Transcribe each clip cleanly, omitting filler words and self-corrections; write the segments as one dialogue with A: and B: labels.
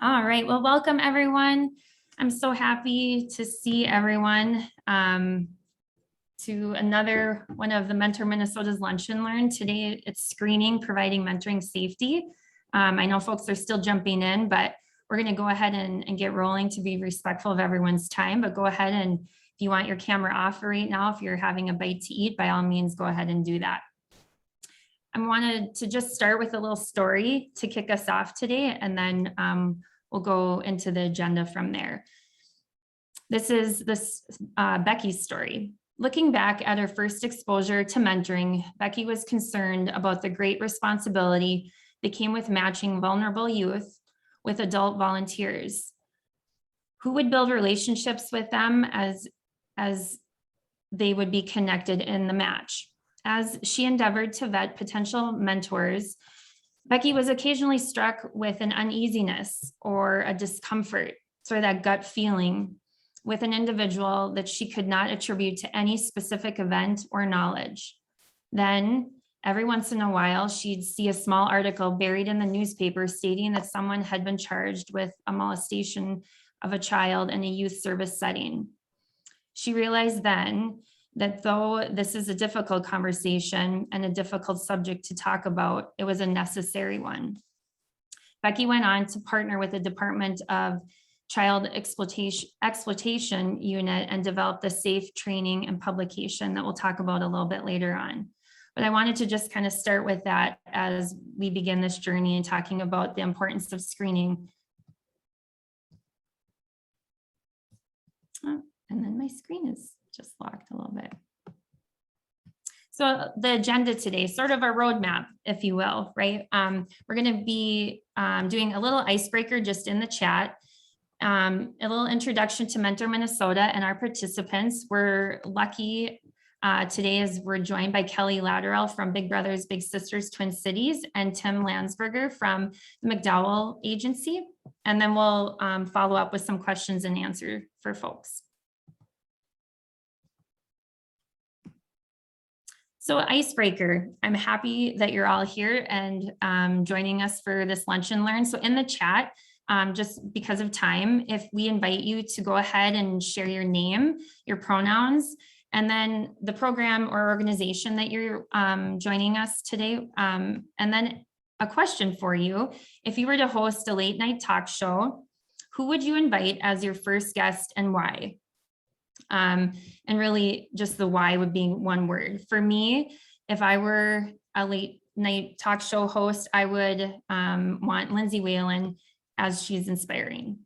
A: All right, well, welcome everyone. I'm so happy to see everyone to another one of the Mentor Minnesota's Lunch and Learn. Today it's screening, providing mentoring safety. I know folks are still jumping in, but we're going to go ahead and get rolling to be respectful of everyone's time. But go ahead and if you want your camera off right now, if you're having a bite to eat, by all means, go ahead and do that. I wanted to just start with a little story to kick us off today, and then we'll go into the agenda from there. This is Becky's story. Looking back at her first exposure to mentoring, Becky was concerned about the great responsibility that came with matching vulnerable youth with adult volunteers who would build relationships with them as they would be connected in the match. As she endeavored to vet potential mentors, Becky was occasionally struck with an uneasiness or a discomfort, sort of that gut feeling with an individual that she could not attribute to any specific event or knowledge. Then, every once in a while, she'd see a small article buried in the newspaper stating that someone had been charged with a molestation of a child in a youth service setting. She realized then that though this is a difficult conversation and a difficult subject to talk about, it was a necessary one. Becky went on to partner with the Department of Child Exploitation Unit and developed the safe training and publication that we'll talk about a little bit later on. But I wanted to just kind of start with that as we begin this journey and talking about the importance of screening. Oh, and then my screen is just locked a little bit. So the agenda today, sort of our roadmap, if you will, right? We're going to be doing a little icebreaker just in the chat, a little introduction to Mentor Minnesota and our participants. We're lucky today as we're joined by Kelly Latterell from Big Brothers Big Sisters Twin Cities and Tim Landsberger from the McDowell Agency. And then we'll follow up with some questions and answers for folks. So icebreaker, I'm happy that you're all here and joining us for this lunch and learn. So in the chat, just because of time, if we invite you to go ahead and share your name, your pronouns, and then the program or organization that you're joining us today. And then a question for you, if you were to host a late night talk show, who would you invite as your first guest and why? And really just the why would be one word. For me, if I were a late night talk show host, I would want Lindsay Whalen as she's inspiring.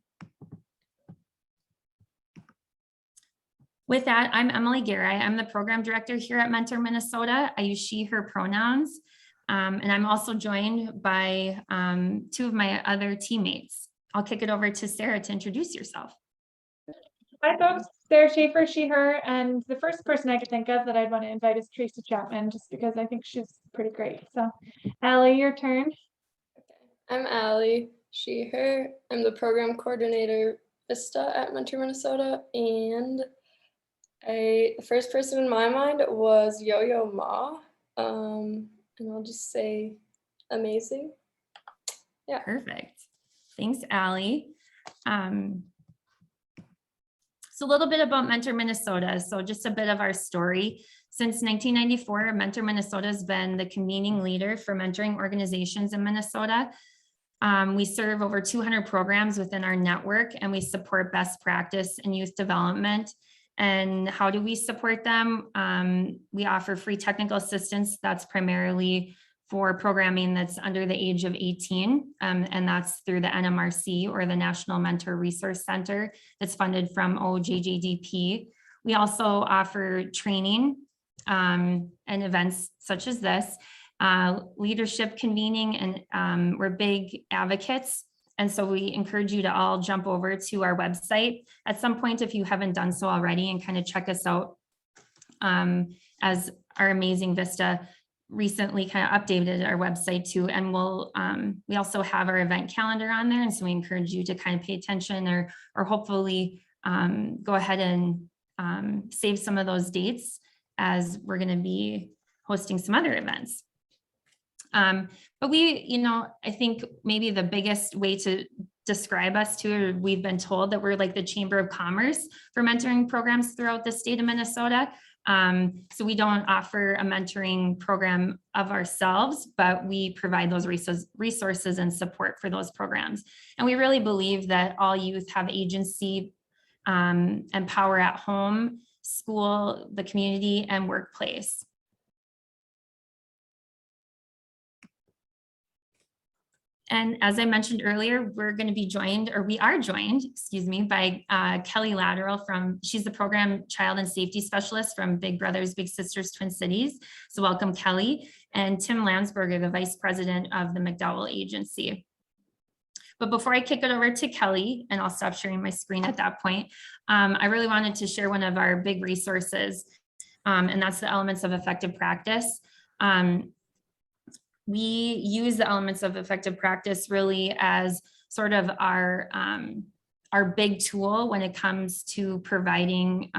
A: With that, I'm Emily Garay. I'm the program director here at Mentor Minnesota. I use she, her pronouns. And I'm also joined by two of my other teammates. I'll kick it over to Sarah to introduce yourself.
B: Hi folks, Sarah Schaefer, she, her, and the first person I could think of that I'd want to invite is Tracy Chapman, just because I think she's pretty great. So, Allie, your turn.
C: I'm Allie, she, her. I'm the program coordinator Vista at Mentor Minnesota, and the first person in my mind was Yo-Yo Ma, and I'll just say amazing. Yeah.
A: Perfect. Thanks, Allie. So a little bit about Mentor Minnesota. So just a bit of our story. Since 1994, Mentor Minnesota has been the convening leader for mentoring organizations in Minnesota. We serve over 200 programs within our network, and we support best practice in youth development. And how do we support them? We offer free technical assistance that's primarily for programming that's under the age of 18, and that's through the NMRC or the National Mentor Resource Center that's funded from OJJDP. We also offer training and events such as this, leadership convening, and we're big advocates. And so we encourage you to all jump over to our website at some point if you haven't done so already and kind of check us out as our amazing Vista recently kind of updated our website too, and we also have our event calendar on there, and so we encourage you to kind of pay attention or hopefully go ahead and save some of those dates as we're going to be hosting some other events. But we, I think maybe the biggest way to describe us to, or we've been told that we're like the Chamber of Commerce for mentoring programs throughout the state of Minnesota. So we don't offer a mentoring program of ourselves, but we provide those resources and support for those programs. And we really believe that all youth have agency and power at home, school, the community, and workplace. And as I mentioned earlier, we're going to be joined, or we are joined, excuse me, by Kelly Lateral she's the program child and safety specialist from Big Brothers Big Sisters Twin Cities. So welcome, Kelly, and Tim Landsberger, the vice president of the McDowell Agency. But before I kick it over to Kelly, and I'll stop sharing my screen at that point, I really wanted to share one of our big resources, and that's the elements of effective practice. We use the elements of effective practice really as sort of our big tool when it comes to providing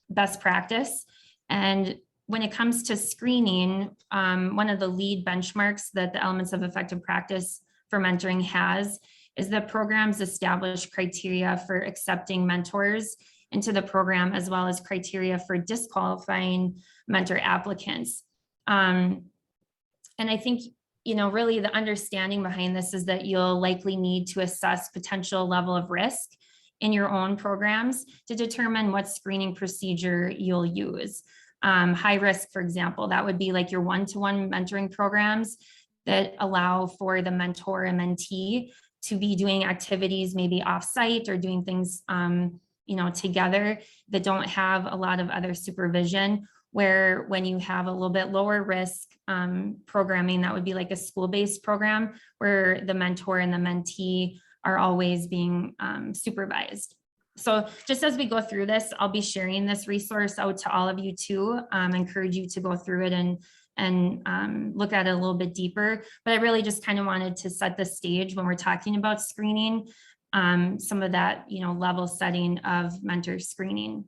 A: best practice. And when it comes to screening, one of the lead benchmarks that the elements of effective practice for mentoring has is that programs establish criteria for accepting mentors into the program, as well as criteria for disqualifying mentor applicants. And I think, really the understanding behind this is that you'll likely need to assess potential level of risk in your own programs to determine what screening procedure you'll use. High risk, for example, that would be like your one-to-one mentoring programs that allow for the mentor and mentee to be doing activities maybe off-site or doing things, together that don't have a lot of other supervision. Where when you have a little bit lower risk programming, that would be like a school-based program where the mentor and the mentee are always being supervised. So just as we go through this, I'll be sharing this resource out to all of you too. Encourage you to go through it and look at it a little bit deeper. But I really just kind of wanted to set the stage when we're talking about screening, some of that, level setting of mentor screening.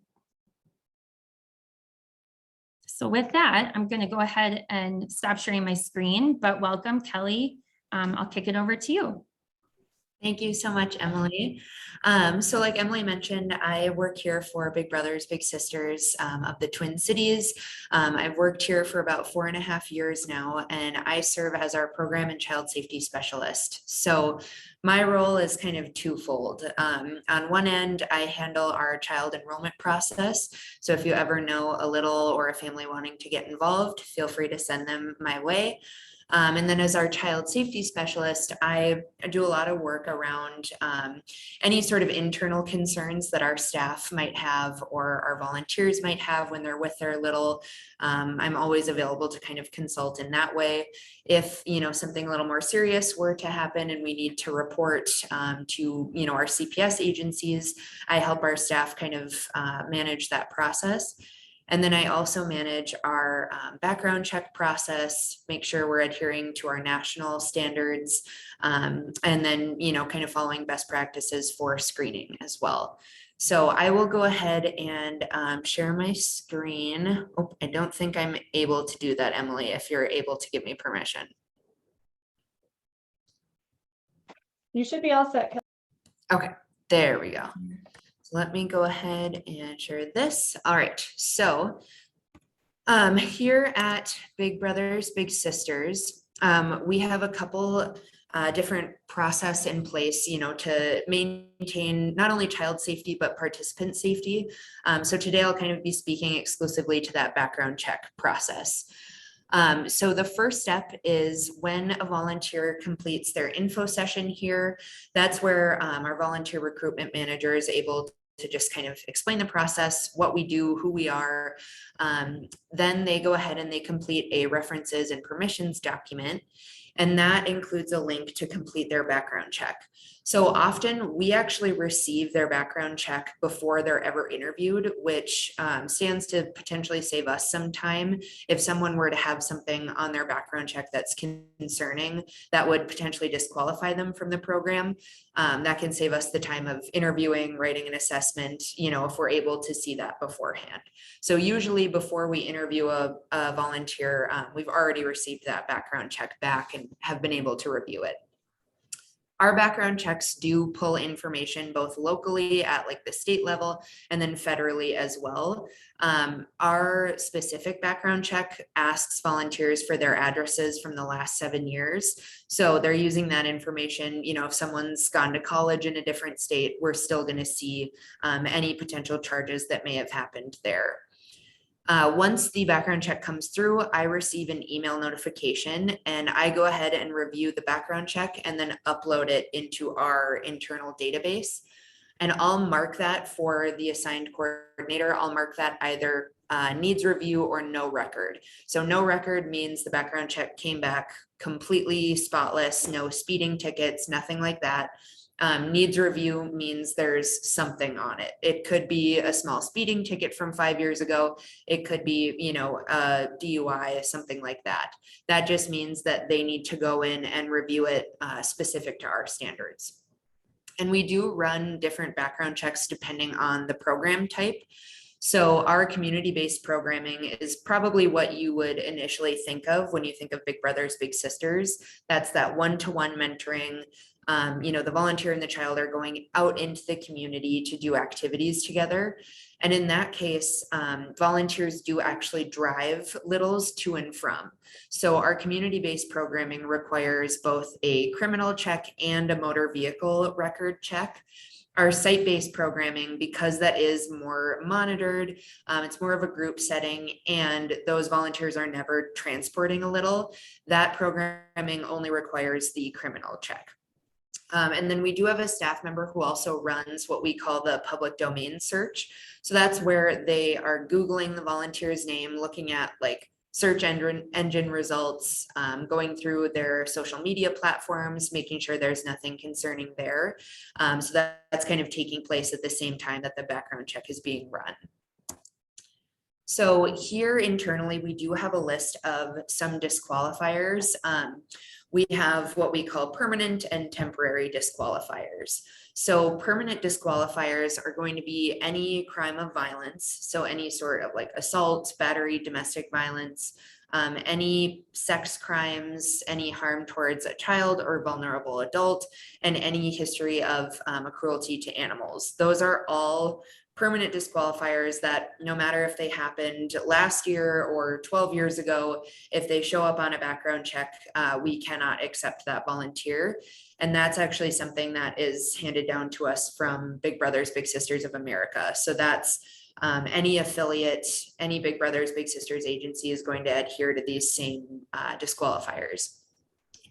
A: So with that, I'm going to go ahead and stop sharing my screen, but welcome, Kelly. I'll kick it over to you.
D: Thank you so much, Emily. So like Emily mentioned, I work here for Big Brothers Big Sisters of the Twin Cities. I've worked here for about 4.5 years now, and I serve as our program and child safety specialist. So my role is kind of twofold. On one end, I handle our child enrollment process. So if you ever know a little or a family wanting to get involved, feel free to send them my way. And then as our child safety specialist, I do a lot of work around any sort of internal concerns that our staff might have or our volunteers might have when they're with their little. I'm always available to kind of consult in that way. If, something a little more serious were to happen and we need to report to, our CPS agencies, I help our staff kind of manage that process. And then I also manage our background check process, make sure we're adhering to our national standards, and then, kind of following best practices for screening as well. So I will go ahead and share my screen. Oh, I don't think I'm able to do that, Emily, if you're able to give me permission.
B: You should be all set.
D: Okay, there we go. Let me go ahead and share this. All right, so here at Big Brothers Big Sisters, we have a couple different process in place, to maintain not only child safety, but participant safety. So today I'll kind of be speaking exclusively to that background check process. So the first step is when a volunteer completes their info session here, that's where our volunteer recruitment manager is able to just kind of explain the process, what we do, who we are. Then they go ahead and they complete a references and permissions document. And that includes a link to complete their background check. So often we actually receive their background check before they're ever interviewed, which stands to potentially save us some time. If someone were to have something on their background check that's concerning, that would potentially disqualify them from the program. That can save us the time of interviewing, writing an assessment, if we're able to see that beforehand. So usually before we interview a volunteer, we've already received that background check back and have been able to review it. Our background checks do pull information both locally at like the state level and then federally as well. Our specific background check asks volunteers for their addresses from the last 7 years. So they're using that information. You know, if someone's gone to college in a different state, we're still going to see any potential charges that may have happened there. Once the background check comes through, I receive an email notification and I go ahead and review the background check and then upload it into our internal database. And I'll mark that for the assigned coordinator. I'll mark that either needs review or no record. So no record means the background check came back completely spotless, no speeding tickets, nothing like that. Needs review means there's something on it. It could be a small speeding ticket from 5 years ago. It could be, you know, a DUI, something like that. That just means that they need to go in and review it specific to our standards. And we do run different background checks depending on the program type. So our community-based programming is probably what you would initially think of when you think of Big Brothers Big Sisters. That's that one-to-one mentoring. You know, the volunteer and the child are going out into the community to do activities together. And in that case, volunteers do actually drive littles to and from. So our community-based programming requires both a criminal check and a motor vehicle record check. Our site-based programming, because that is more monitored, it's more of a group setting, and those volunteers are never transporting a little, that programming only requires the criminal check. And then we do have a staff member who also runs what we call the public domain search. So that's where they are Googling the volunteer's name, looking at like search engine results, going through their social media platforms, making sure there's nothing concerning there. So that's kind of taking place at the same time that the background check is being run. So here internally, we do have a list of some disqualifiers. We have what we call permanent and temporary disqualifiers. So permanent disqualifiers are going to be any crime of violence. So any sort of like assault, battery, domestic violence, any sex crimes, any harm towards a child or vulnerable adult, and any history of a cruelty to animals. Those are all permanent disqualifiers that no matter if they happened last year or 12 years ago, if they show up on a background check, we cannot accept that volunteer. And that's actually something that is handed down to us from Big Brothers Big Sisters of America. So that's any affiliate, any Big Brothers Big Sisters agency is going to adhere to these same disqualifiers.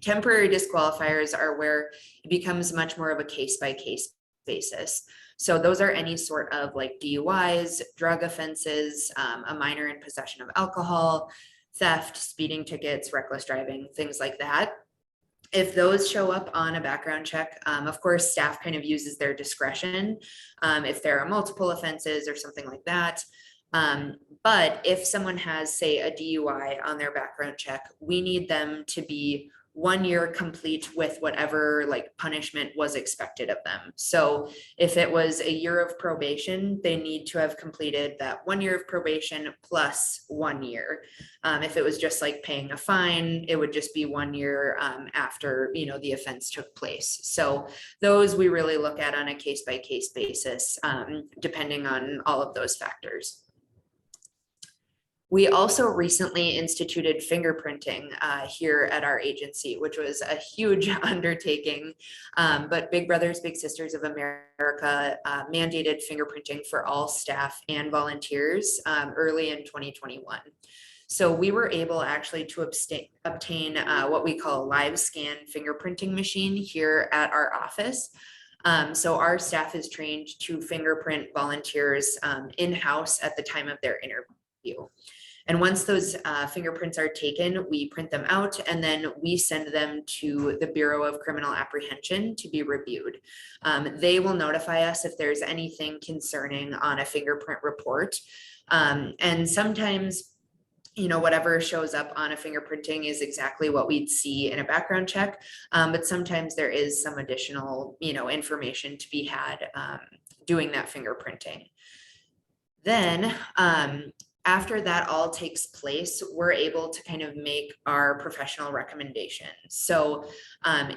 D: Temporary disqualifiers are where it becomes much more of a case-by-case basis. So those are any sort of like DUIs, drug offenses, a minor in possession of alcohol, theft, speeding tickets, reckless driving, things like that. If those show up on a background check, of course, staff kind of uses their discretion if there are multiple offenses or something like that. But if someone has, say, a DUI on their background check, we need them to be 1 year complete with whatever like punishment was expected of them. So if it was a year of probation, they need to have completed that 1 year of probation plus 1 year. If it was just like paying a fine, it would just be 1 year after, you know, the offense took place. So those we really look at on a case-by-case basis, depending on all of those factors. We also recently instituted fingerprinting here at our agency, which was a huge undertaking, but Big Brothers Big Sisters of America mandated fingerprinting for all staff and volunteers early in 2021. So we were able actually to obtain what we call a live scan fingerprinting machine here at our office. So our staff is trained to fingerprint volunteers in-house at the time of their interview. And once those fingerprints are taken, we print them out and then we send them to the Bureau of Criminal Apprehension to be reviewed. They will notify us if there's anything concerning on a fingerprint report. And sometimes, you know, whatever shows up on a fingerprinting is exactly what we'd see in a background check. But sometimes there is some additional, you know, information to be had doing that fingerprinting. Then after that all takes place, we're able to kind of make our professional recommendations. So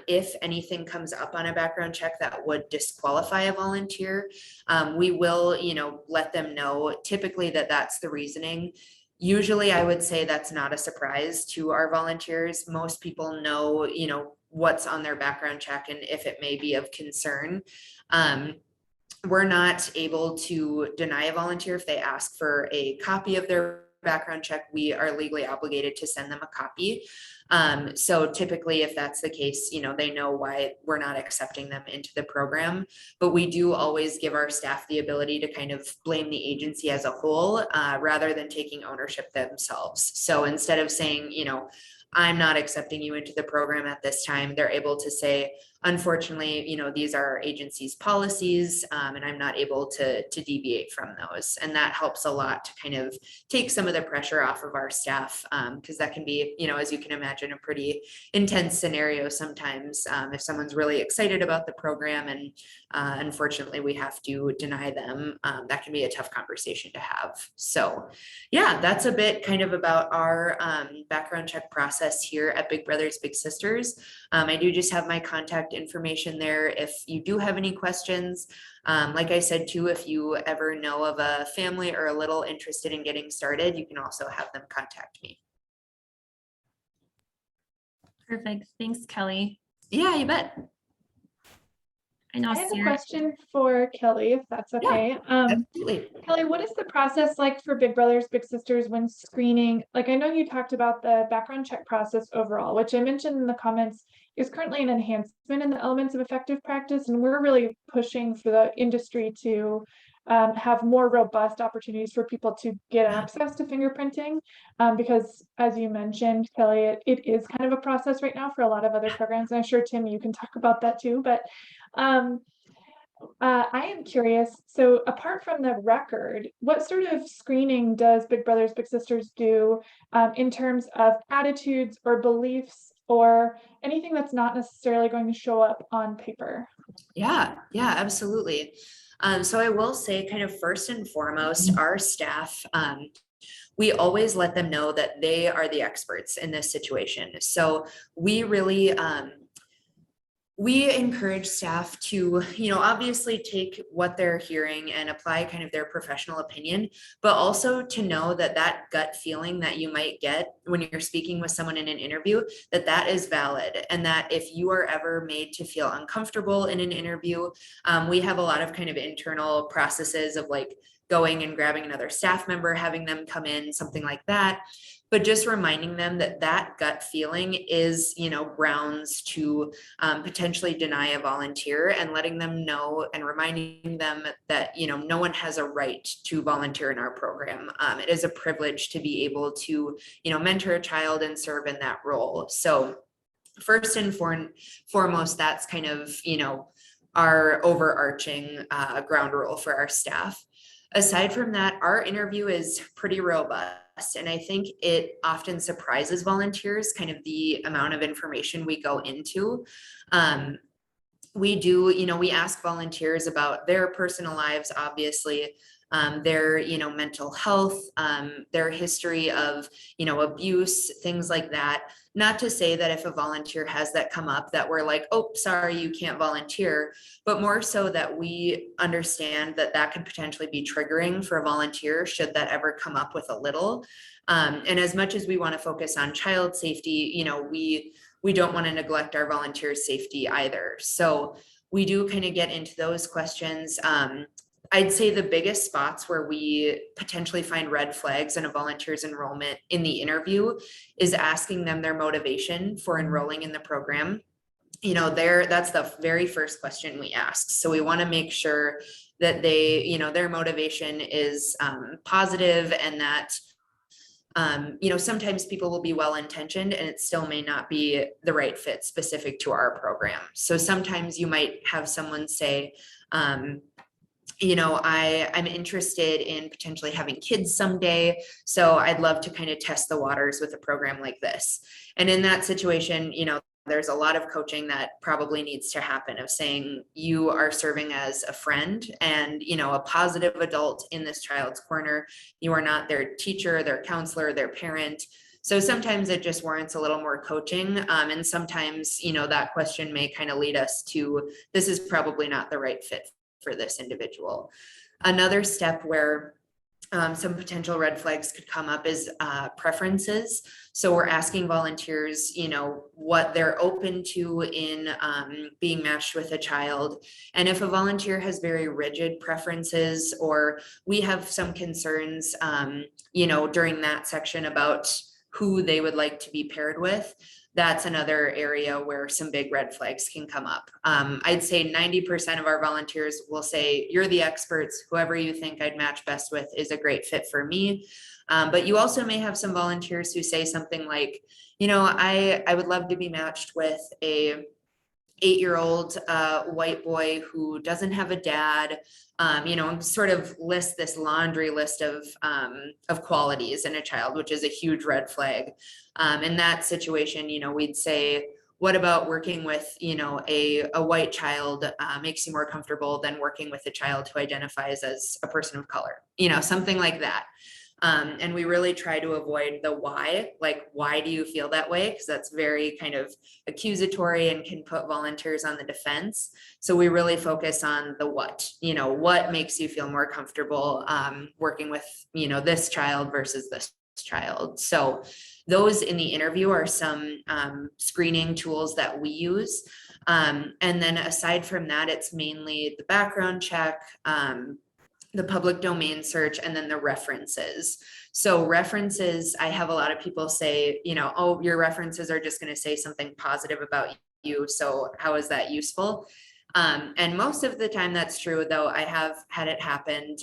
D: if anything comes up on a background check that would disqualify a volunteer, we will, let them know typically that that's the reasoning. Usually I would say that's not a surprise to our volunteers. Most people know, what's on their background check and if it may be of concern. We're not able to deny a volunteer if they ask for a copy of their background check. We are legally obligated to send them a copy. So typically, if that's the case, they know why we're not accepting them into the program. But we do always give our staff the ability to kind of blame the agency as a whole, rather than taking ownership themselves. So instead of saying, I'm not accepting you into the program at this time, they're able to say, unfortunately, these are our agency's policies, and I'm not able to deviate from those. And that helps a lot to kind of take some of the pressure off of our staff, because that can be, as you can imagine, a pretty intense scenario sometimes, if someone's really excited about the program and unfortunately we have to deny them. That can be a tough conversation to have. So yeah, that's a bit kind of about our background check process here at Big Brothers Big Sisters. I do just have my contact information there if you do have any questions. Like I said too, if you ever know of a family or a little interested in getting started, you can also have them contact me.
A: Perfect. Thanks, Kelly.
D: Yeah, you bet.
A: I know
B: I have a
A: Sarah.
B: question for Kelly, if that's okay.
D: Absolutely.
B: Kelly, what is the process like for Big Brothers Big Sisters when screening? Like, I know you talked about the background check process overall, which I mentioned in the comments is currently an enhancement in the elements of effective practice, and we're really pushing for the industry to have more robust opportunities for people to get access to fingerprinting, because as you mentioned, Kelly, it is kind of a process right now for a lot of other programs, and I'm sure Tim, you can talk about that too. But I am curious, so apart from the record, what sort of screening does Big Brothers Big Sisters do in terms of attitudes or beliefs or anything that's not necessarily going to show up on paper?
D: Yeah, absolutely. So I will say kind of first and foremost, our staff, we always let them know that they are the experts in this situation. So we really, we encourage staff to, obviously take what they're hearing and apply kind of their professional opinion, but also to know that that gut feeling that you might get when you're speaking with someone in an interview, that is valid. And that if you are ever made to feel uncomfortable in an interview, we have a lot of kind of internal processes of like going and grabbing another staff member, having them come in, something like that. But just reminding them that that gut feeling is, grounds to potentially deny a volunteer, and letting them know and reminding them that, no one has a right to volunteer in our program. It is a privilege to be able to, mentor a child and serve in that role. So first and foremost, that's kind of, our overarching ground rule for our staff. Aside from that, our interview is pretty robust, and I think it often surprises volunteers, kind of the amount of information we go into. We do, we ask volunteers about their personal lives, obviously, their, mental health, their history of, abuse, things like that. Not to say that if a volunteer has that come up that we're like, oh, sorry, you can't volunteer, but more so that we understand that that could potentially be triggering for a volunteer should that ever come up with a little. And as much as we want to focus on child safety, we don't want to neglect our volunteers' safety either. So we do kind of get into those questions. I'd say the biggest spots where we potentially find red flags in a volunteer's enrollment in the interview is asking them their motivation for enrolling in the program. That's the very first question we ask. So we want to make sure that they, their motivation is positive, and that sometimes people will be well-intentioned and it still may not be the right fit specific to our program. So sometimes you might have someone say, I'm interested in potentially having kids someday, so I'd love to kind of test the waters with a program like this. And in that situation, there's a lot of coaching that probably needs to happen of saying you are serving as a friend and, a positive adult in this child's corner. You are not their teacher, their counselor, their parent. So sometimes it just warrants a little more coaching. And sometimes, that question may kind of lead us to, this is probably not the right fit for this individual. Another step where some potential red flags could come up is preferences. So we're asking volunteers, what they're open to in being matched with a child. And if a volunteer has very rigid preferences, or we have some concerns, during that section about who they would like to be paired with, that's another area where some big red flags can come up. I'd say 90% of our volunteers will say, you're the experts, whoever you think I'd match best with is a great fit for me. But you also may have some volunteers who say something like, I would love to be matched with a 8-year-old white boy who doesn't have a dad, and sort of list this laundry list of qualities in a child, which is a huge red flag. In that situation, we'd say, what about working with, a white child makes you more comfortable than working with a child who identifies as a person of color, something like that. And we really try to avoid the why, like, why do you feel that way? Because that's very kind of accusatory and can put volunteers on the defense. So we really focus on the what makes you feel more comfortable working with, this child versus this child. So those in the interview are some screening tools that we use. And then aside from that, it's mainly the background check, the public domain search, and then the references. So references, I have a lot of people say, oh, your references are just going to say something positive about you. So how is that useful? And most of the time that's true, though I have had it happen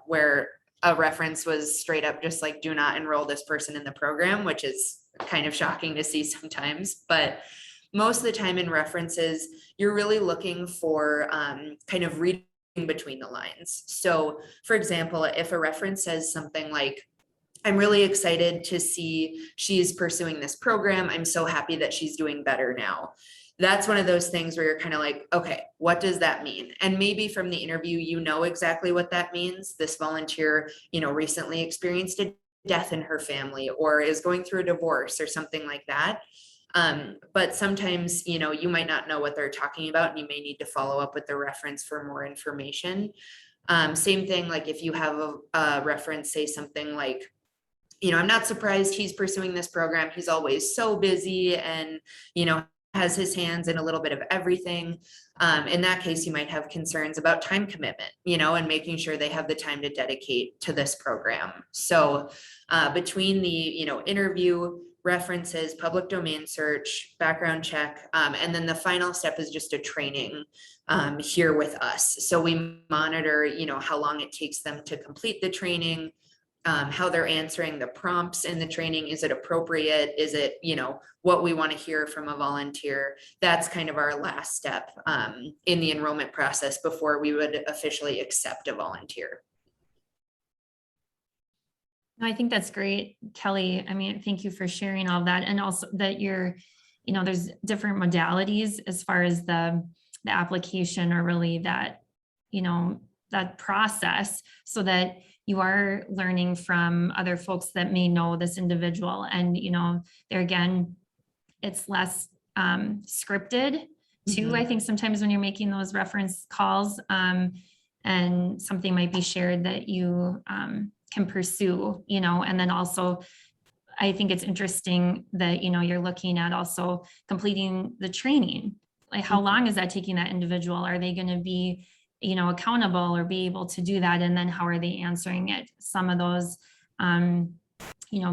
D: where a reference was straight up just like, do not enroll this person in the program, which is kind of shocking to see sometimes. But most of the time in references, you're really looking for kind of reading between the lines. So for example, if a reference says something like, I'm really excited to see she's pursuing this program. I'm so happy that she's doing better now. That's one of those things where you're kind of like, okay, what does that mean? And maybe from the interview, exactly what that means. This volunteer, recently experienced a death in her family or is going through a divorce or something like that. But sometimes, you might not know what they're talking about and you may need to follow up with the reference for more information. Same thing, like if you have a reference, say something like, I'm not surprised he's pursuing this program. He's always so busy and, has his hands in a little bit of everything. In that case, you might have concerns about time commitment, and making sure they have the time to dedicate to this program. So between the, interview, references, public domain search, background check, and then the final step is just a training here with us. So we monitor, how long it takes them to complete the training, how they're answering the prompts in the training. Is it appropriate? Is it, what we want to hear from a volunteer? That's kind of our last step in the enrollment process before we would officially accept a volunteer.
A: I think that's great, Kelly. I mean, thank you for sharing all that. And also that you're, there's different modalities as far as the application or really that, that process, so that you are learning from other folks that may know this individual. And, there again, it's less scripted too.
D: Mm-hmm.
A: I think sometimes when you're making those reference calls and something might be shared that you can pursue, and then also I think it's interesting that, you're looking at also completing the training. Like how long is that taking that individual? Are they going to be, accountable or be able to do that? And then how are they answering it? Some of those,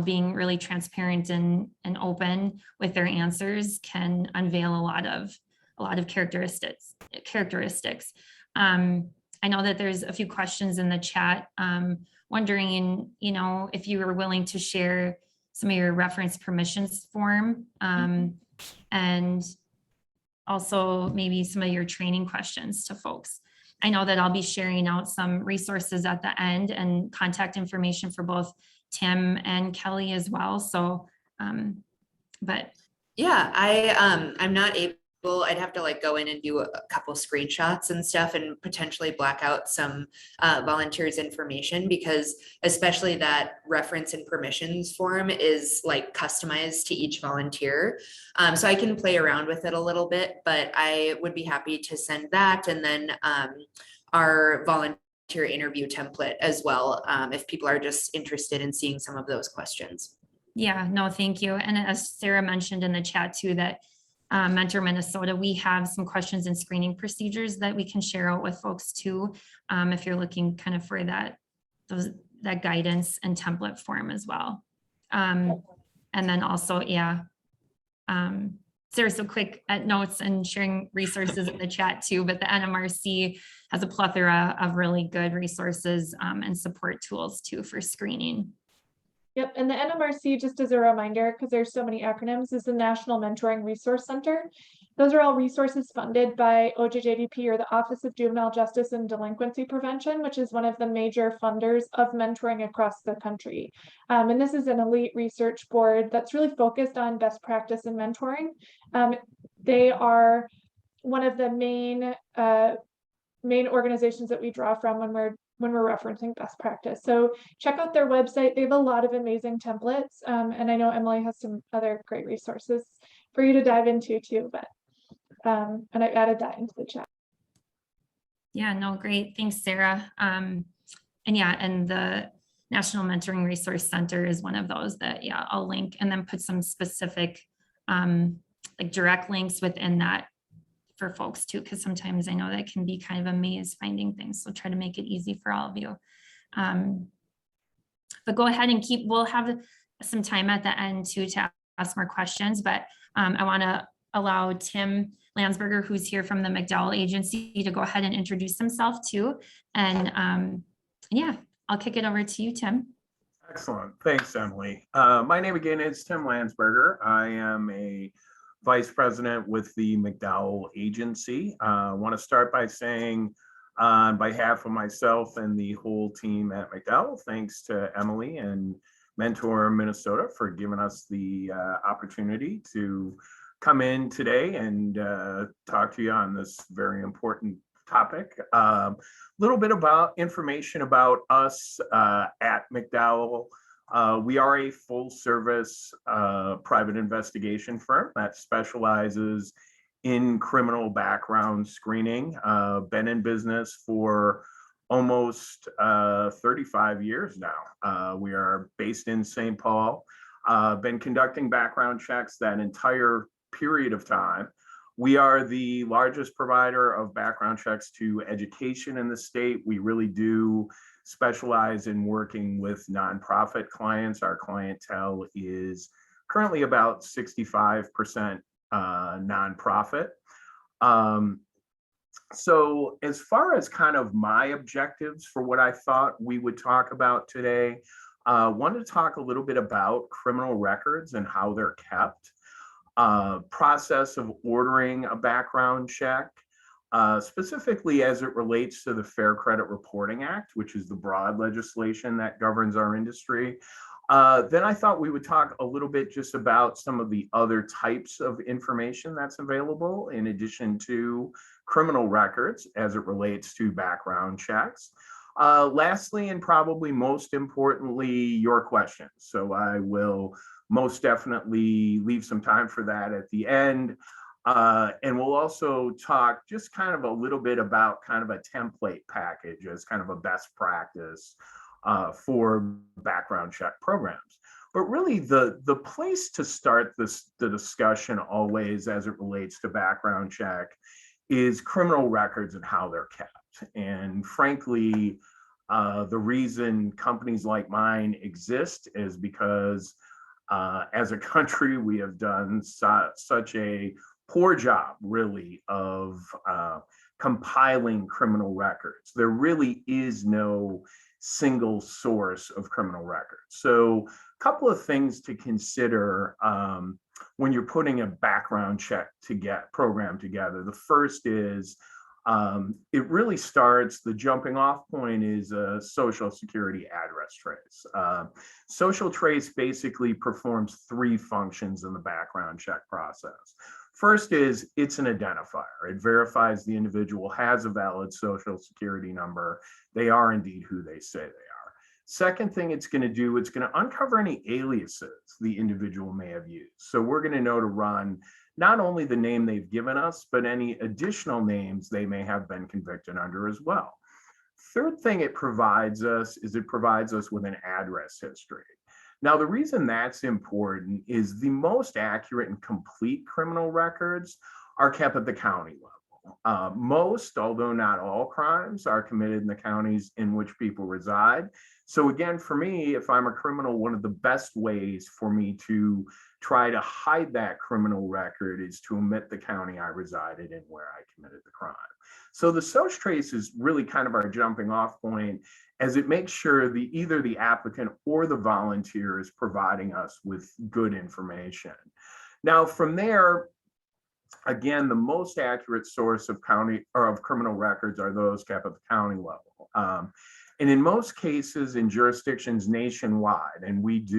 A: being really transparent and open with their answers can unveil a lot of characteristics. I know that there's a few questions in the chat. Wondering, if you were willing to share some of your reference permissions form, and also maybe some of your training questions to folks. I know that I'll be sharing out some resources at the end and contact information for both Tim and Kelly as well. So, but
D: Yeah, I'm not able, I'd have to like go in and do a couple screenshots and stuff and potentially black out some volunteers' information, because especially that reference and permissions form is like customized to each volunteer. So I can play around with it a little bit, but I would be happy to send that, and then our volunteer interview template as well, if people are just interested in seeing some of those questions.
A: Yeah, no, thank you. And as Sarah mentioned in the chat too, that Mentor Minnesota, we have some questions and screening procedures that we can share out with folks too, if you're looking kind of for that guidance and template form as well. And then also, yeah, Sarah's so quick at notes and sharing resources in the chat too, but the NMRC has a plethora of really good resources and support tools too for screening.
B: Yep, and the NMRC, just as a reminder, because there's so many acronyms, is the National Mentoring Resource Center. Those are all resources funded by OJJDP, or the Office of Juvenile Justice and Delinquency Prevention, which is one of the major funders of mentoring across the country. And this is an elite research board that's really focused on best practice in mentoring. They are one of the main organizations that we draw from when we're referencing best practice. So check out their website. They have a lot of amazing templates. And I know Emily has some other great resources for you to dive into too, but and I've added that into the chat.
A: Yeah, no, great. Thanks, Sarah. And yeah, and the National Mentoring Resource Center is one of those that, yeah, I'll link and then put some specific like direct links within that for folks too, because sometimes I know that can be kind of a maze finding things. So try to make it easy for all of you. But go ahead and we'll have some time at the end too to ask more questions, but I want to allow Tim Landsberger, who's here from the McDowell Agency, to go ahead and introduce himself too. And yeah, I'll kick it over to you, Tim.
E: Excellent. Thanks, Emily. My name again is Tim Landsberger. I am a Vice President with the McDowell Agency. I want to start by saying, on behalf of myself and the whole team at McDowell, thanks to Emily and Mentor Minnesota for giving us the opportunity to come in today and talk to you on this very important topic. Little bit about information about us at McDowell. We are a full service private investigation firm that specializes in criminal background screening. Been in business for almost 35 years now. We are based in St. Paul. Been conducting background checks that entire period of time. We are the largest provider of background checks to education in the state. We really do specialize in working with nonprofit clients. Our clientele is currently about 65% nonprofit. So as far as kind of my objectives for what I thought we would talk about today, wanted to talk a little bit about criminal records and how they're kept. Process of ordering a background check, specifically as it relates to the Fair Credit Reporting Act, which is the broad legislation that governs our industry. Then I thought we would talk a little bit just about some of the other types of information that's available in addition to criminal records as it relates to background checks. Lastly, and probably most importantly, your questions. So I will most definitely leave some time for that at the end. And we'll also talk just kind of a little bit about kind of a template package as kind of a best practice for background check programs. But really the place to start the discussion always as it relates to background check is criminal records and how they're kept. And frankly, the reason companies like mine exist is because as a country, we have done such a poor job, really, of compiling criminal records. There really is no single source of criminal records. So a couple of things to consider when you're putting a background check program together. The first is It really starts, the jumping off point is a social security address trace. Social trace basically performs three functions in the background check process. First is it's an identifier. It verifies the individual has a valid social security number. They are indeed who they say they are. Second thing it's going to do, it's going to uncover any aliases the individual may have used. So we're going to know to run not only the name they've given us, but any additional names they may have been convicted under as well. Third thing it provides us is it provides us with an address history. Now, the reason that's important is the most accurate and complete criminal records are kept at the county level. Most, although not all crimes, are committed in the counties in which people reside. So again, for me, if I'm a criminal, one of the best ways for me to try to hide that criminal record is to omit the county I resided in where I committed the crime. So the social trace is really kind of our jumping off point, as it makes sure either the applicant or the volunteer is providing us with good information. Now, from there, again, the most accurate source of county or of criminal records are those kept at the county level. And in most cases in jurisdictions nationwide, and we've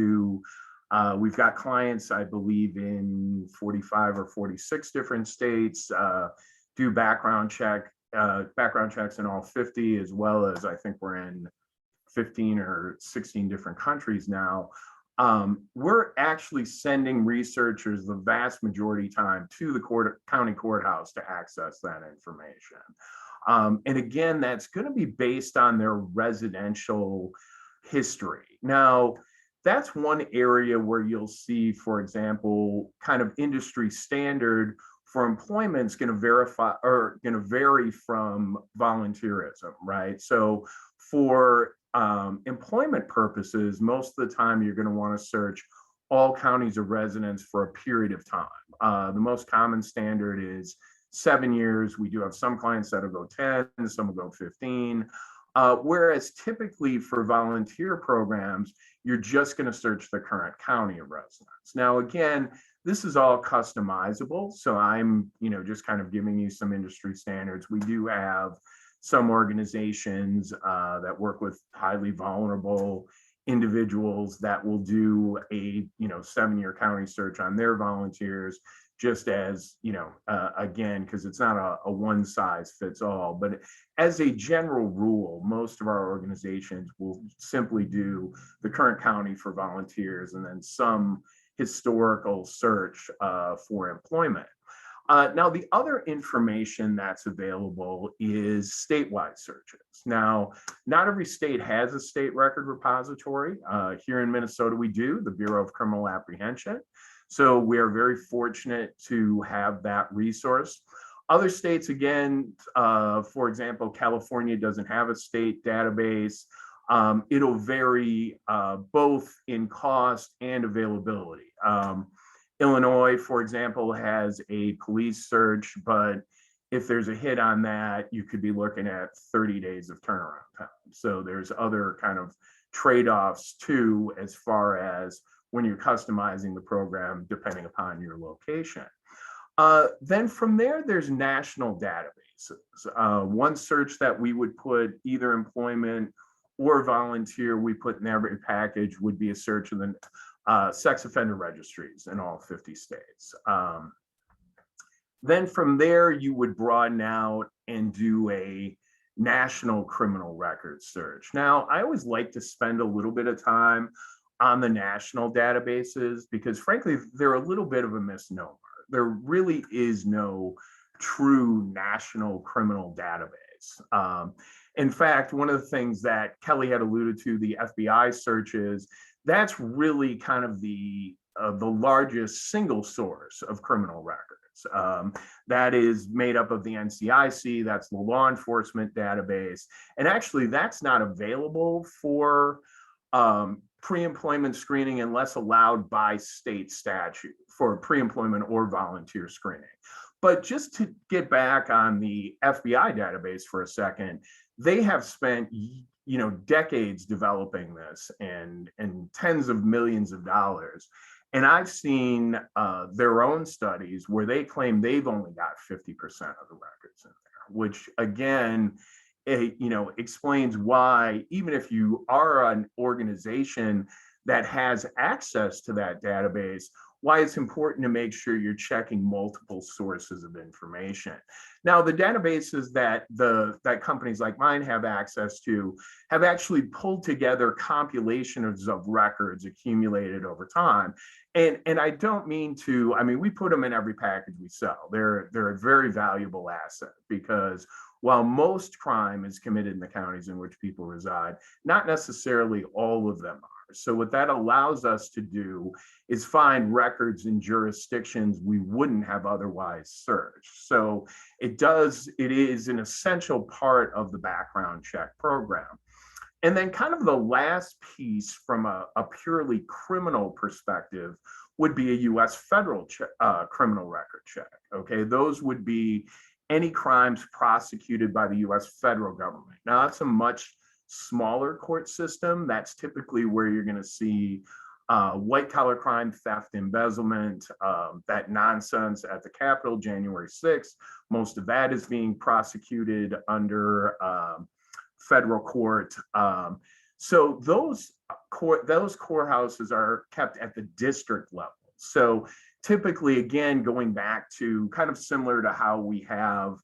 E: got clients, I believe, in 45 or 46 different states, do background checks in all 50, as well as I think we're in 15 or 16 different countries now. We're actually sending researchers the vast majority time to the county courthouse to access that information. And again, that's going to be based on their residential history. Now, that's one area where you'll see, for example, kind of industry standard for employment is going to vary from volunteerism, right? So for employment purposes, most of the time you're going to want to search all counties of residence for a period of time. The most common standard is 7 years. We do have some clients that'll go 10, some will go 15. Whereas typically for volunteer programs, you're just going to search the current county of residence. Now, again, this is all customizable. So I'm, just kind of giving you some industry standards. We do have some organizations that work with highly vulnerable individuals that will do a 7-year county search on their volunteers, just as again, because it's not a one size fits all, but as a general rule, most of our organizations will simply do the current county for volunteers and then some historical search for employment. Now, the other information that's available is statewide searches. Now, not every state has a state record repository. Here in Minnesota, we do, the Bureau of Criminal Apprehension. So we are very fortunate to have that resource. Other states, again, for example, California doesn't have a state database. It'll vary both in cost and availability. Illinois, for example, has a police search, but if there's a hit on that, you could be looking at 30 days of turnaround time. So there's other kind of trade-offs too, as far as when you're customizing the program, depending upon your location. Then from there, there's national databases. One search that we would put either employment or volunteer, we put in every package, would be a search of the sex offender registries in all 50 states. Then from there, you would broaden out and do a national criminal record search. Now, I always like to spend a little bit of time on the national databases because frankly, they're a little bit of a misnomer. There really is no true national criminal database. In fact, one of the things that Kelly had alluded to, the FBI searches, that's really kind of the largest single source of criminal records. That is made up of the NCIC, that's the law enforcement database. And actually that's not available for pre-employment screening unless allowed by state statute for pre-employment or volunteer screening. But just to get back on the FBI database for a second, they have spent decades developing this and tens of millions of dollars. And I've seen their own studies where they claim they've only got 50% of the records in there. which again, explains why even if you are an organization that has access to that database, why it's important to make sure you're checking multiple sources of information. Now, the databases that companies like mine have access to have actually pulled together compilations of records accumulated over time. And I don't mean to, I mean, we put them in every package we sell. They're a very valuable asset because while most crime is committed in the counties in which people reside, not necessarily all of them are. So what that allows us to do is find records in jurisdictions we wouldn't have otherwise searched. So it is an essential part of the background check program. And then kind of the last piece from a purely criminal perspective would be a US federal criminal record check, okay? Those would be any crimes prosecuted by the US federal government. Now, that's a much smaller court system. That's typically where you're gonna see white collar crime, theft, embezzlement, that nonsense at the Capitol, January 6th. Most of that is being prosecuted under federal court. So those courthouses are kept at the district level. So typically, again, going back to kind of similar to how we have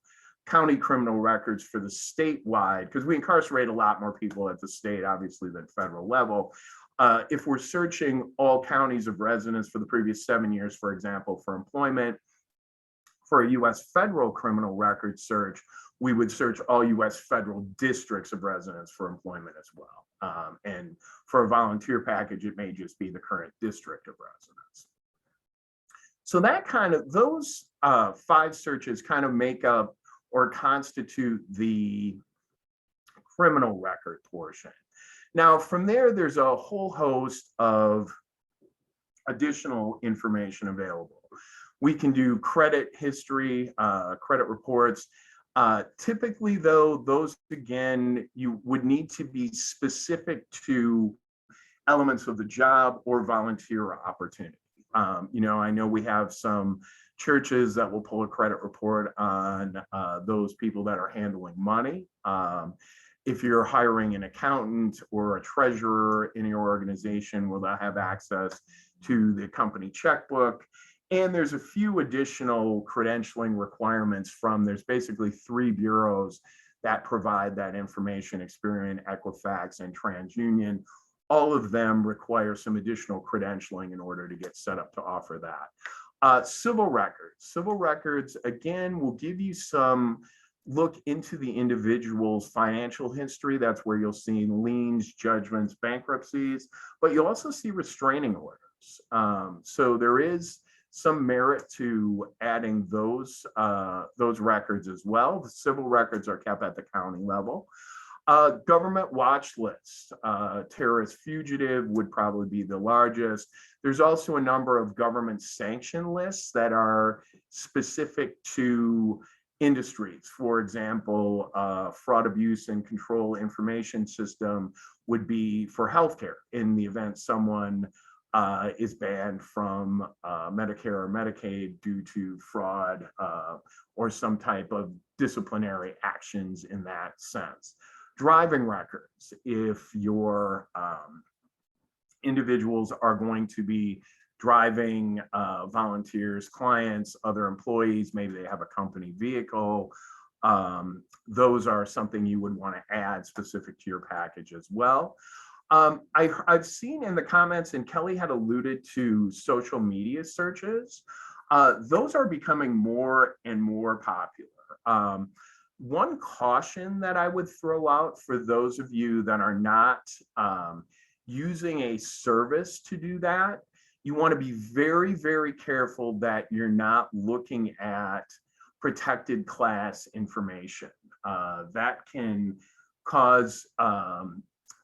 E: county criminal records for the statewide, because we incarcerate a lot more people at the state, obviously, than federal level. If we're searching all counties of residence for the previous 7 years, for example, for employment, for a US federal criminal record search, we would search all US federal districts of residence for employment as well. And for a volunteer package, it may just be the current district of residence. So that those 5 searches kind of make up or constitute the criminal record portion. Now, from there, there's a whole host of additional information available. We can do credit history, credit reports. Typically, though, those, again, you would need to be specific to elements of the job or volunteer opportunity. I know we have some churches that will pull a credit report on those people that are handling money. If you're hiring an accountant or a treasurer in your organization, will they have access to the company checkbook? And there's a few additional credentialing requirements there's basically 3 bureaus that provide that information: Experian, Equifax, and TransUnion. All of them require some additional credentialing in order to get set up to offer that. Civil records, again, will give you some look into the individual's financial history. That's where you'll see liens, judgments, bankruptcies, but you'll also see restraining orders. So there is some merit to adding those records as well. The civil records are kept at the county level. Government watch list, terrorist fugitive would probably be the largest. There's also a number of government sanction lists that are specific to industries. For example, fraud, abuse, and control information system would be for healthcare in the event someone is banned from Medicare or Medicaid due to fraud or some type of disciplinary actions in that sense. Driving records, if your individuals are going to be driving volunteers, clients, other employees, maybe they have a company vehicle, those are something you would want to add specific to your package as well. I've seen in the comments, and Kelly had alluded to social media searches. Those are becoming more and more popular. One caution that I would throw out for those of you that are not using a service to do that, you want to be very, very careful that you're not looking at protected class information. That can cause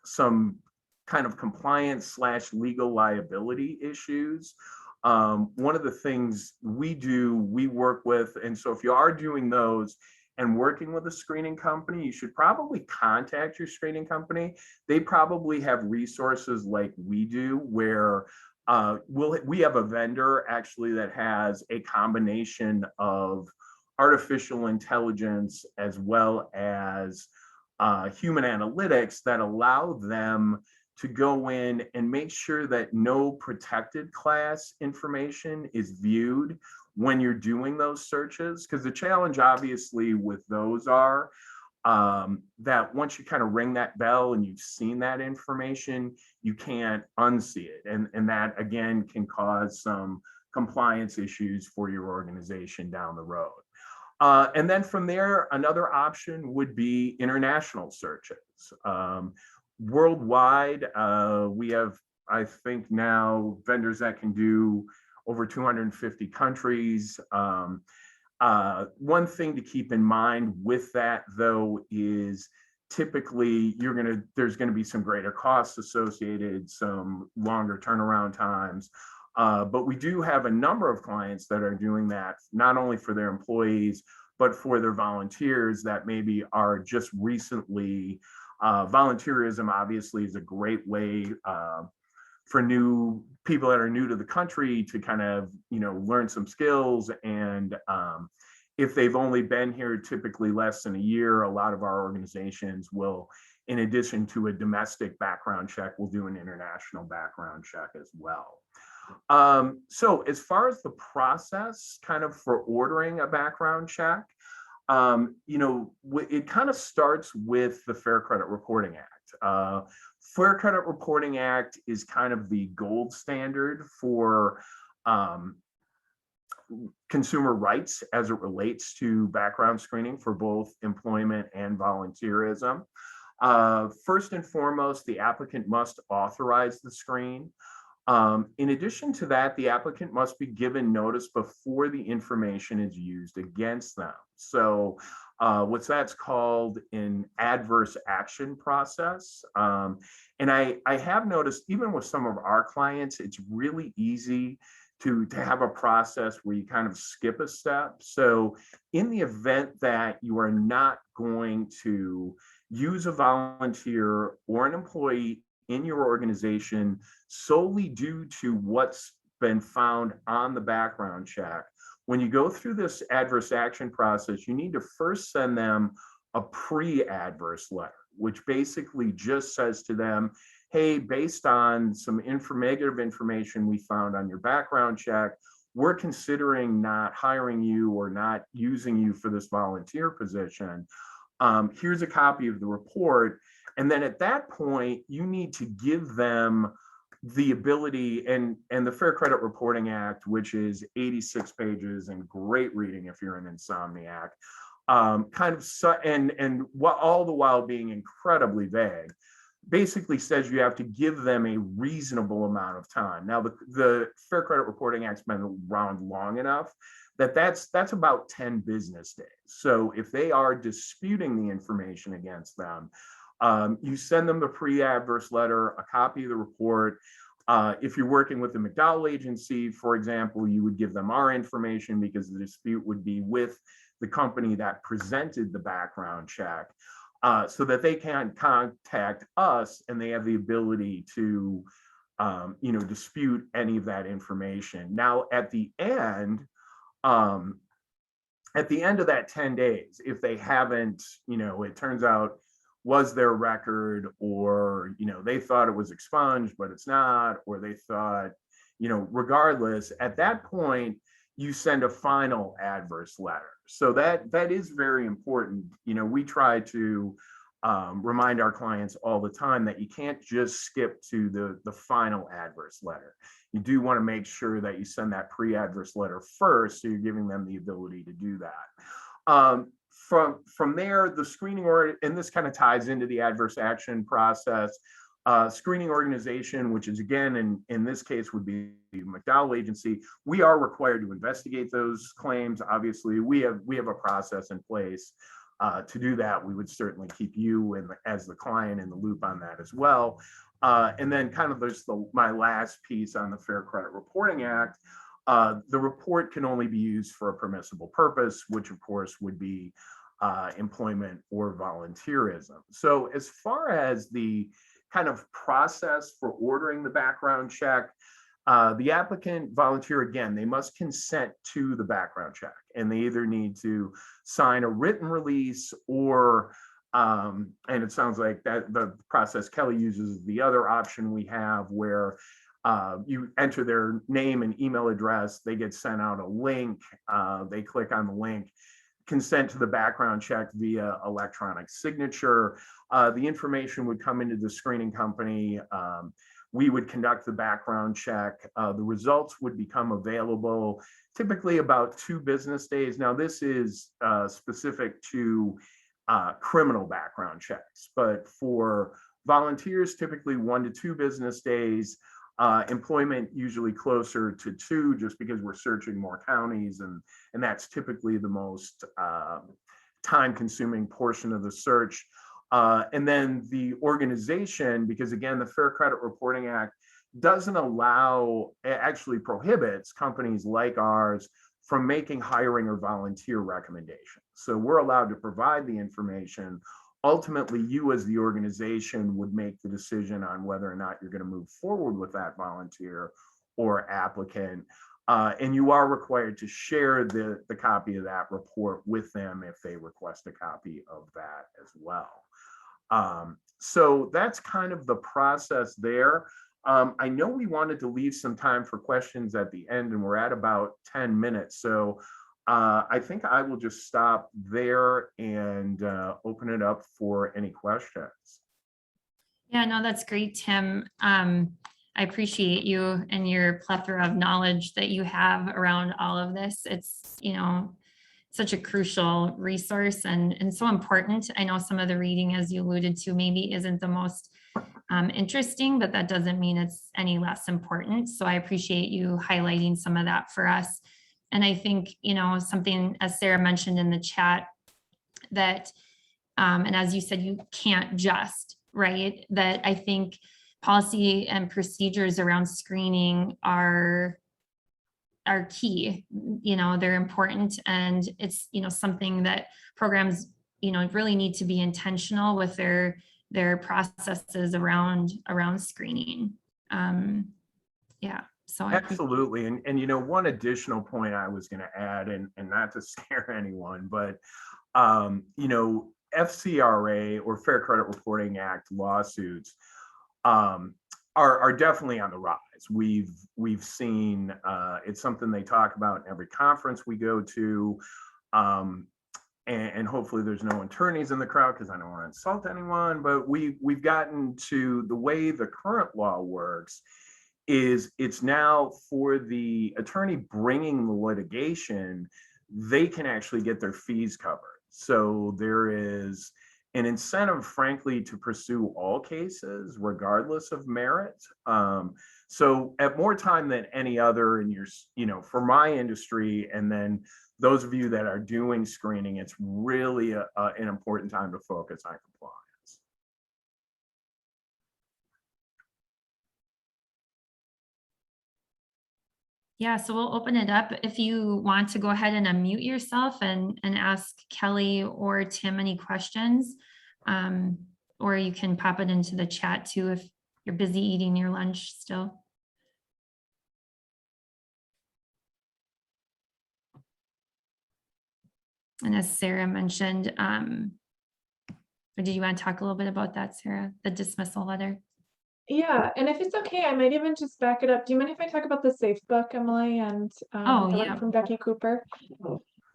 E: some kind of compliance/legal liability issues. One of the things we work with, and so if you are doing those and working with a screening company, you should probably contact your screening company. They probably have resources like we do, where we have a vendor actually that has a combination of artificial intelligence as well as human analytics that allow them to go in and make sure that no protected class information is viewed when you're doing those searches. Because the challenge obviously with those are that once you kind of ring that bell and you've seen that information, you can't unsee it. And that again can cause some compliance issues for your organization down the road. And then from there, another option would be international searches. Worldwide, we have, I think now, vendors that can do over 250 countries. One thing to keep in mind with that, though, is typically there's gonna be some greater costs associated, some longer turnaround times. But we do have a number of clients that are doing that, not only for their employees, but for their volunteers that maybe are just recently, volunteerism obviously is a great way for new people that are new to the country to kind of, learn some skills. And if they've only been here typically less than a year, a lot of our organizations will, in addition to a domestic background check, will do an international background check as well. So as far as the process kind of for ordering a background check, it kind of starts with the Fair Credit Reporting Act. Fair Credit Reporting Act is kind of the gold standard for consumer rights as it relates to background screening for both employment and volunteerism. First and foremost, the applicant must authorize the screen. In addition to that, the applicant must be given notice before the information is used against them. So what's that's called an adverse action process. And I have noticed even with some of our clients, it's really easy to have a process where you kind of skip a step. So in the event that you are not going to use a volunteer or an employee in your organization solely due to what's been found on the background check, when you go through this adverse action process, you need to first send them a pre-adverse letter, which basically just says to them, hey, based on some negative information we found on your background check, we're considering not hiring you or not using you for this volunteer position. Here's a copy of the report. And then at that point, you need to give them the ability, and the Fair Credit Reporting Act, which is 86 pages and great reading if you're an insomniac, and all the while being incredibly vague, basically says you have to give them a reasonable amount of time. Now, the Fair Credit Reporting Act's been around long enough that's about 10 business days. So if they are disputing the information against them, you send them the pre-adverse letter, a copy of the report. If you're working with the McDowell agency, for example, you would give them our information because the dispute would be with the company that presented the background check, so that they can contact us and they have the ability to, dispute any of that information. Now, at the end of that 10 days, if they haven't, it turns out was their record, or they thought it was expunged but it's not, or they thought, regardless, at that point you send a final adverse letter. So that is very important. We try to remind our clients all the time that you can't just skip to the final adverse letter. You do want to make sure that you send that pre-adverse letter first, so you're giving them the ability to do that. From there, the screening and this kind of ties into the adverse action process. Screening organization, which is again in this case would be the McDowell agency, we are required to investigate those claims. Obviously, we have a process in place to do that. We would certainly keep you as the client in the loop on that as well. And then kind of there's my last piece on the Fair Credit Reporting Act. The report can only be used for a permissible purpose, which of course would be employment or volunteerism. So as far as the kind of process for ordering the background check, The applicant volunteer, again, they must consent to the background check, and they either need to sign a written release or, and it sounds like that the process Kelly uses is the other option we have, where you enter their name and email address, they get sent out a link, they click on the link, consent to the background check via electronic signature. The information would come into the screening company. We would conduct the background check. The results would become available typically about 2 business days. Now, this is specific to criminal background checks, but for volunteers, typically 1 to 2 business days. Employment usually closer to 2, just because we're searching more counties, and that's typically the most time-consuming portion of the search. And then the organization, because again, the Fair Credit Reporting Act doesn't allow, it actually prohibits companies like ours from making hiring or volunteer recommendations. So we're allowed to provide the information. Ultimately, you as the organization would make the decision on whether or not you're going to move forward with that volunteer or applicant. And you are required to share the copy of that report with them if they request a copy of that as well. So that's kind of the process there. I know we wanted to leave some time for questions at the end, and we're at about 10 minutes. So I think I will just stop there and open it up for any questions.
A: Yeah, no, that's great, Tim. I appreciate you and your plethora of knowledge that you have around all of this. It's, such a crucial resource and so important. I know some of the reading, as you alluded to, maybe isn't the most interesting, but that doesn't mean it's any less important. So I appreciate you highlighting some of that for us. And I think, something, as Sarah mentioned in the chat, that, and as you said, you can't just, right? That I think policy and procedures around screening are key. They're important, and it's, something that programs, really need to be intentional with their processes around screening. Yeah. So
E: absolutely. And one additional point I was going to add, and not to scare anyone, but FCRA or Fair Credit Reporting Act lawsuits are definitely on the rise. We've seen it's something they talk about in every conference we go to, and hopefully there's no attorneys in the crowd because I don't want to insult anyone. But we've gotten to the way the current law works is it's now for the attorney bringing the litigation, they can actually get their fees covered. So there is an incentive, frankly, to pursue all cases regardless of merit. So at more time than any other in for my industry, and then those of you that are doing screening, it's really an important time to focus on compliance.
A: Yeah, so we'll open it up. If you want to go ahead and unmute yourself and ask Kelly or Tim any questions, or you can pop it into the chat too if you're busy eating your lunch still. And as Sarah mentioned, or do you want to talk a little bit about that, Sarah, the dismissal letter?
B: Yeah, and if it's okay, I might even just back it up. Do you mind if I talk about the SAFE book, Emily, and the work from Becky Cooper?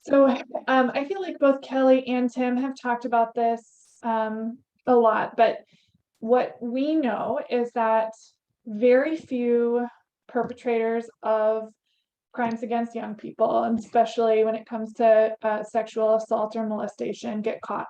B: So I feel like both Kelly and Tim have talked about this a lot, but what we know is that very few perpetrators of crimes against young people, and especially when it comes to sexual assault or molestation, get caught.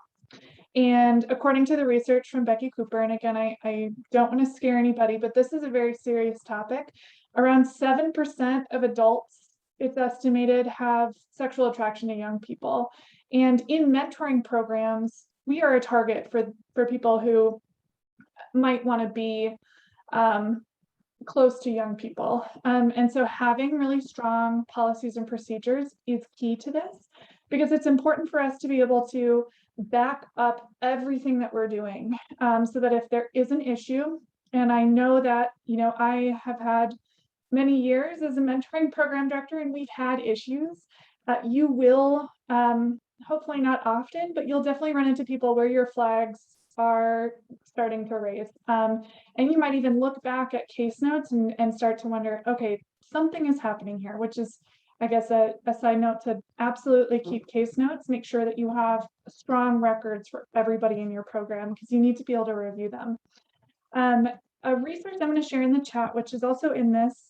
B: And according to the research from Becky Cooper, and again, I don't want to scare anybody, but this is a very serious topic. Around 7% of adults, it's estimated, have sexual attraction to young people. And in mentoring programs, we are a target for people who might want to be close to young people. And so having really strong policies and procedures is key to this, because it's important for us to be able to back up everything that we're doing, so that if there is an issue, and I know that, I have had many years as a mentoring program director, and we've had issues. You will, hopefully not often, but you'll definitely run into people where your flags are starting to raise. And you might even look back at case notes and start to wonder, okay, something is happening here, which is, I guess, a side note to absolutely keep case notes. Make sure that you have strong records for everybody in your program, because you need to be able to review them. A resource I'm going to share in the chat, which is also in this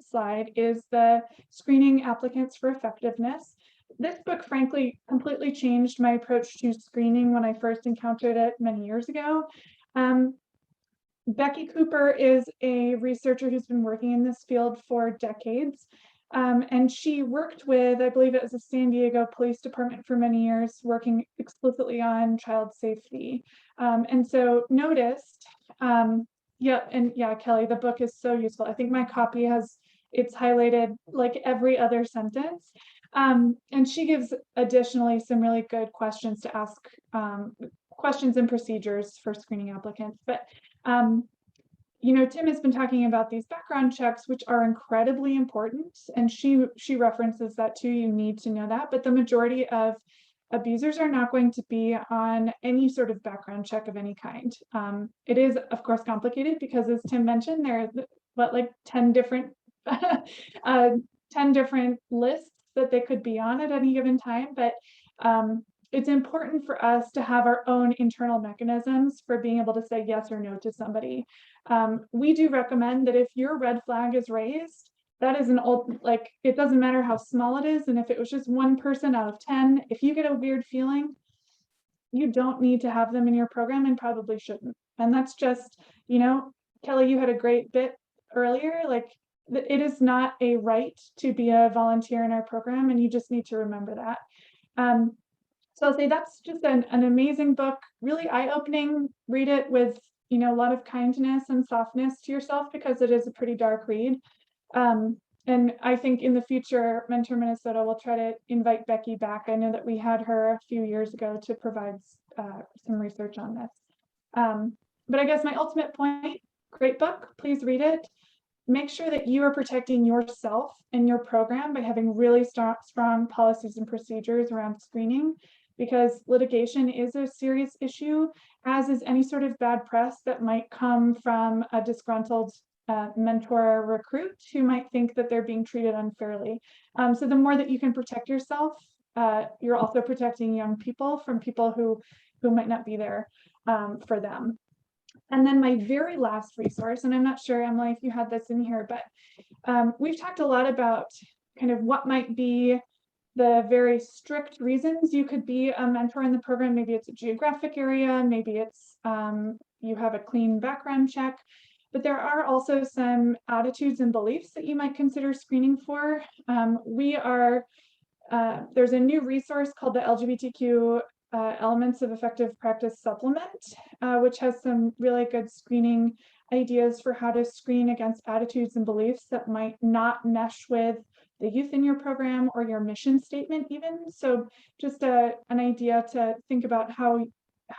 B: slide, is the Screening Applicants for Effectiveness. This book, frankly, completely changed my approach to screening when I first encountered it many years ago. Becky Cooper is a researcher who's been working in this field for decades. And she worked with, I believe it was the San Diego Police Department for many years, working explicitly on child safety. And so noticed, yeah, Kelly, the book is so useful. I think my copy it's highlighted like every other sentence. And she gives additionally some really good questions to ask, questions and procedures for screening applicants. But you know, Tim has been talking about these background checks, which are incredibly important, and she references that too. You need to know that, but the majority of abusers are not going to be on any sort of background check of any kind. It is, of course, complicated because, as Tim mentioned, there are like 10 different 10 different lists that they could be on at any given time, but it's important for us to have our own internal mechanisms for being able to say yes or no to somebody. We do recommend that if your red flag is raised, that is an old, like, it doesn't matter how small it is. And if it was just one person out of 10, if you get a weird feeling, you don't need to have them in your program and probably shouldn't. And that's just, you know, Kelly, you had a great bit earlier, like, it is not a right to be a volunteer in our program, and you just need to remember that. So I'll say that's just an amazing book, really eye-opening. Read it with, you know, a lot of kindness and softness to yourself, because it is a pretty dark read. And I think in the future, Mentor Minnesota will try to invite Becky back. I know that we had her a few years ago to provide some research on this. But I guess my ultimate point, great book, please read it. Make sure that you are protecting yourself and your program by having really strong policies and procedures around screening, because litigation is a serious issue, as is any sort of bad press that might come from a disgruntled mentor recruit who might think that they're being treated unfairly. So the more that you can protect yourself, you're also protecting young people from people who might not be there for them. And then my very last resource, and I'm not sure, Emily, if you had this in here, but we've talked a lot about kind of what might be the very strict reasons you could be a mentor in the program. Maybe it's a geographic area, maybe it's you have a clean background check, but there are also some attitudes and beliefs that you might consider screening for. There's a new resource called the LGBTQ Elements of Effective Practice Supplement, which has some really good screening ideas for how to screen against attitudes and beliefs that might not mesh with the youth in your program or your mission statement even. So just an idea to think about how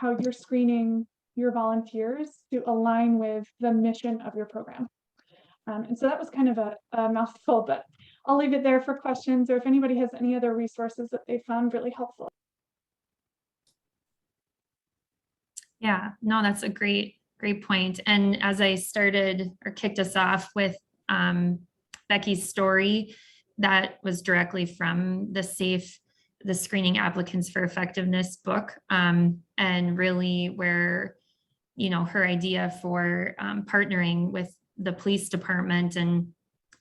B: you're screening your volunteers to align with the mission of your program. And so that was kind of a mouthful, but I'll leave it there for questions, or if anybody has any other resources that they found really helpful.
A: Yeah, no, that's a great point. And as I started or kicked us off with Becky's story, that was directly from the Screening Applicants for Effectiveness book, and really where, you know, her idea for partnering with the police department and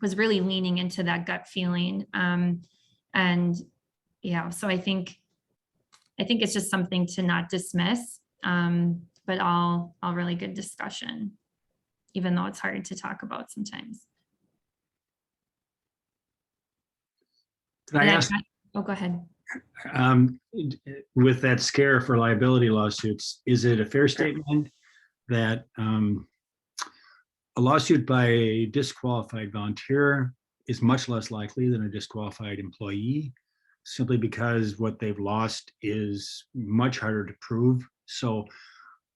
A: was really leaning into that gut feeling. And yeah, so I think it's just something to not dismiss, but all really good discussion, even though it's hard to talk about sometimes.
F: Can I ask,
A: oh, go ahead.
F: with that scare for liability lawsuits, is it a fair statement that a lawsuit by a disqualified volunteer is much less likely than a disqualified employee, simply because what they've lost is much harder to prove? So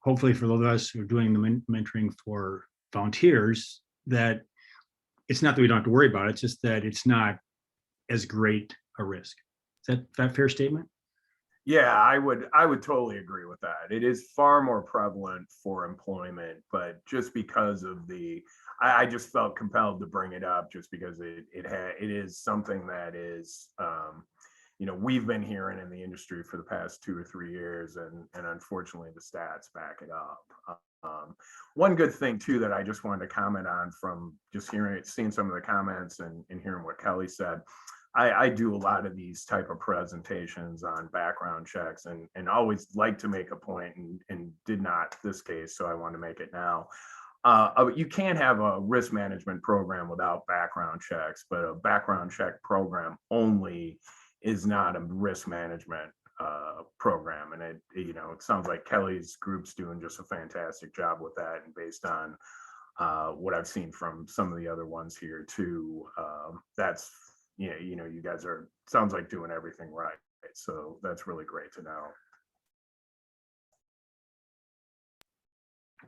F: hopefully for those of us who are doing the mentoring for volunteers, that it's not that we don't have to worry about it, it's just that it's not as great a risk. Is that a fair statement?
E: Yeah, I would totally agree with that. It is far more prevalent for employment, but just because of I just felt compelled to bring it up just because it is something that is, we've been hearing in the industry for the past 2 or 3 years, and unfortunately the stats back it up. One good thing too that I just wanted to comment on from just seeing some of the comments and hearing what Kelly said. I do a lot of these type of presentations on background checks and always like to make a point and did not this case, so I want to make it now. You can't have a risk management program without background checks, but a background check program only is not a risk management program. And it sounds like Kelly's group's doing just a fantastic job with that. And based on what I've seen from some of the other ones here too, that's, you guys sounds like doing everything right. So that's really great to know.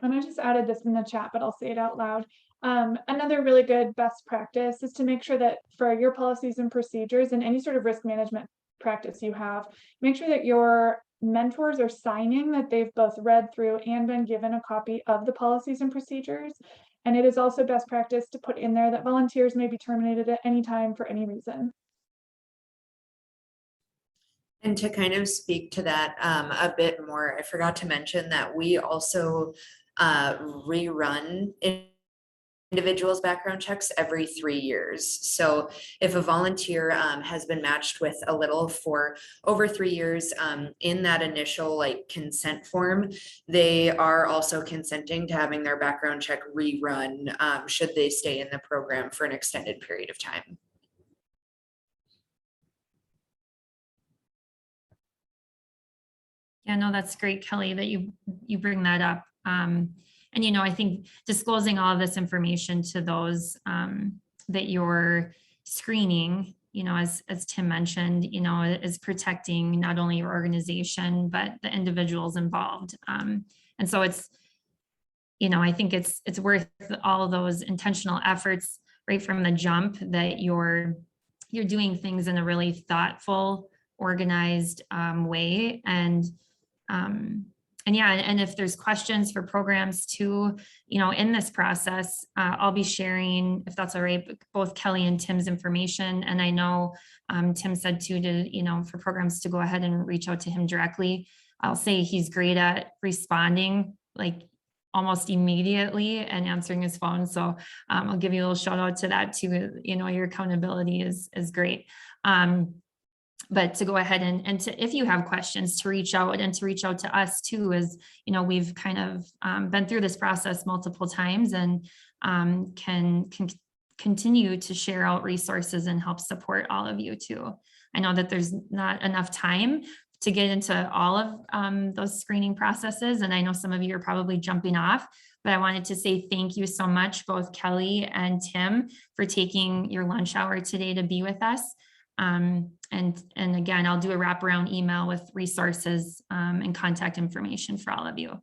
B: And I just added this in the chat, but I'll say it out loud. Another really good best practice is to make sure that for your policies and procedures and any sort of risk management practice you have, make sure that your mentors are signing that they've both read through and been given a copy of the policies and procedures. And it is also best practice to put in there that volunteers may be terminated at any time for any reason.
D: And to kind of speak to that a bit more, I forgot to mention that we also rerun individuals' background checks every 3 years. So if a volunteer has been matched with a little for over 3 years, in that initial consent form, they are also consenting to having their background check rerun should they stay in the program for an extended period of time.
A: Yeah, no, that's great, Kelly, that you bring that up. And, I think disclosing all of this information to those that you're screening, as Tim mentioned, is protecting not only your organization, but the individuals involved. And so it's, I think it's worth all of those intentional efforts right from the jump that you're doing things in a really thoughtful, organized way. And if there's questions for programs too, in this process, I'll be sharing, if that's all right, both Kelly and Tim's information. And I know Tim said too, for programs to go ahead and reach out to him directly. I'll say he's great at responding almost immediately and answering his phone. So I'll give you a little shout out to that too. Your accountability is great. But to go ahead and to, if you have questions, to reach out to us too, as we've kind of been through this process multiple times and can continue to share out resources and help support all of you too. I know that there's not enough time to get into all of those screening processes, and I know some of you are probably jumping off, but I wanted to say thank you so much, both Kelly and Tim, for taking your lunch hour today to be with us. And again, I'll do a wraparound email with resources and contact information for all of you.